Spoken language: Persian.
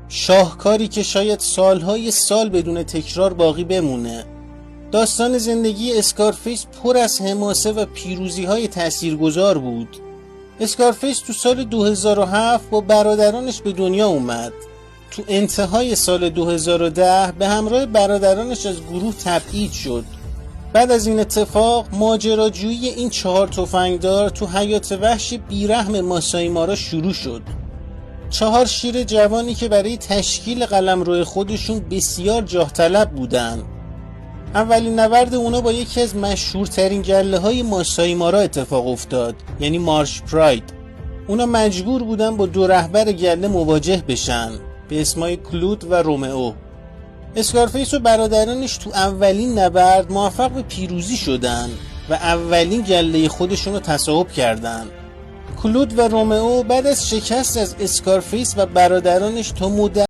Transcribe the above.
شاهکاری که شاید سالهای سال بدون تکرار باقی بمونه. داستان زندگی اسکارفیس پر از حماسه و پیروزی‌های تاثیرگذار بود. اسکارفیس تو سال 2007 با برادرانش به دنیا اومد. تو انتهای سال 2010 به همراه برادرانش از گروه تبعید شد. بعد از این اتفاق ماجراجویی این 4 تفنگدار تو حیات وحش بیرحم ماسایی مارا شروع شد. 4 شیر جوانی که برای تشکیل قلمرو خودشون بسیار جاه طلب بودن. اولین نبرد اونا با یکی از مشهورترین گله های ماسایی مارا اتفاق افتاد، یعنی مارش پراید. اونا مجبور بودن با 2 رهبر گله مواجه بشن به اسمای کلود و رومئو. اسکارفیس و برادرانش تو اولین نبرد موفق به پیروزی شدن و اولین گله خودشون رو تصاحب کردن. کلود و رومئو بعد از شکست از اسکارفیس و برادرانش تا مدت